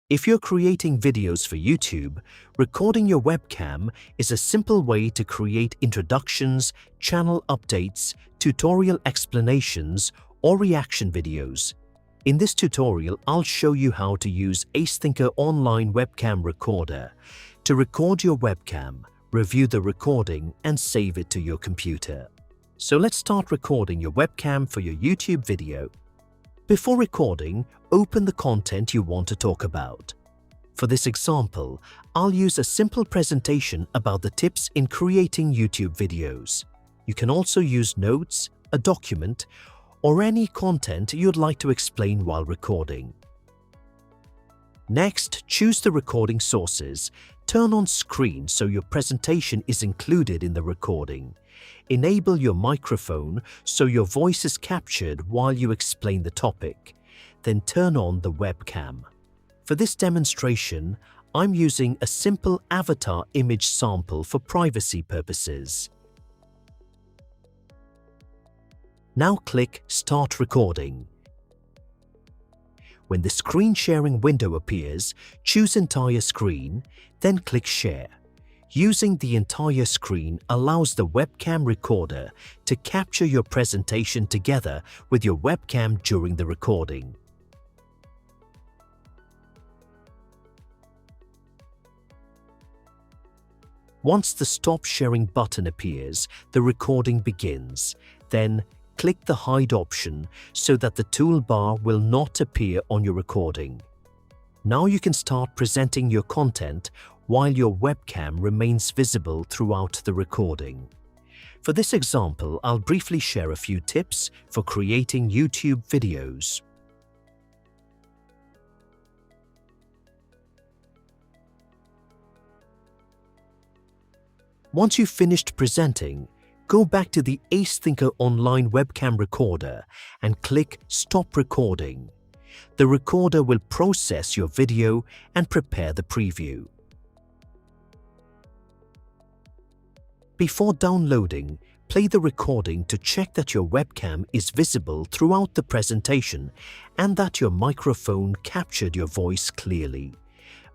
If you're creating videos for YouTube, recording your webcam is a simple way to create introductions, channel updates, tutorial explanations, or reaction videos. In this tutorial, I'll show you how to use AceThinker Online Webcam Recorder to record your webcam, review the recording, and save it to your computer. So let's start recording your webcam for your YouTube video. Before recording, open the content you want to talk about. For this example, I'll use a simple presentation about the tips in creating YouTube videos. You can also use notes, a document, or any content you'd like to explain while recording. Next, choose the recording sources. Turn on screen so your presentation is included in the recording. Enable your microphone so your voice is captured while you explain the topic. Then turn on the webcam. For this demonstration, I'm using a simple avatar image sample for privacy purposes. Now click Start Recording. When the screen sharing window appears, choose Entire Screen, then click Share. Using the entire screen allows the webcam recorder to capture your presentation together with your webcam during the recording. Once the Stop Sharing button appears, the recording begins. Then, click the Hide option so that the toolbar will not appear on your recording. Now you can start presenting your content while your webcam remains visible throughout the recording. For this example, I'll briefly share a few tips for creating YouTube videos. Once you've finished presenting, go back to the AceThinker Online Webcam Recorder and click Stop Recording. The recorder will process your video and prepare the preview. Before downloading, play the recording to check that your webcam is visible throughout the presentation and that your microphone captured your voice clearly.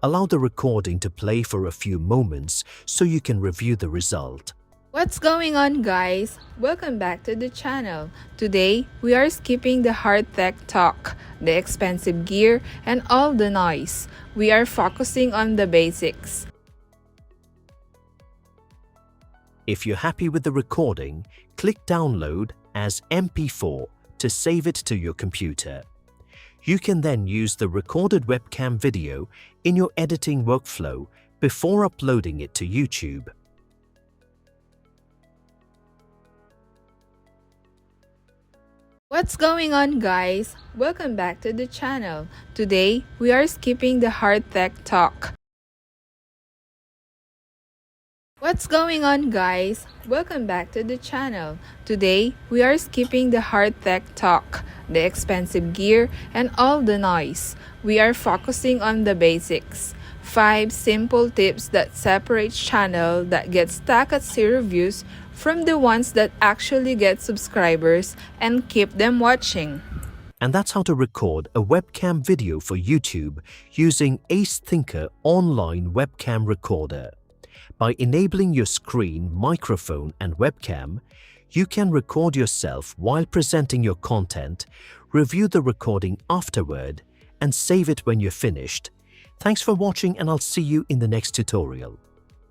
Allow the recording to play for a few moments so you can review the result. What's going on, guys? Welcome back to the channel. Today, we are skipping the hard tech talk, the expensive gear, and all the noise. We are focusing on the basics. If you're happy with the recording, click Download as MP4 to save it to your computer. You can then use the recorded webcam video in your editing workflow before uploading it to YouTube. What's going on, guys? Welcome back to the channel. Today, we are skipping the hard tech talk. What's going on, guys? Welcome back to the channel. Today, we are skipping the hard tech talk, the expensive gear, and all the noise. We are focusing on the basics. 5 simple tips that separate channel that get stuck at 0 views from the ones that actually get subscribers and keep them watching. And that's how to record a webcam video for YouTube using AceThinker Online Webcam Recorder. By enabling your screen, microphone, and webcam, you can record yourself while presenting your content, review the recording afterward, and save it when you're finished. Thanks for watching, and I'll see you in the next tutorial.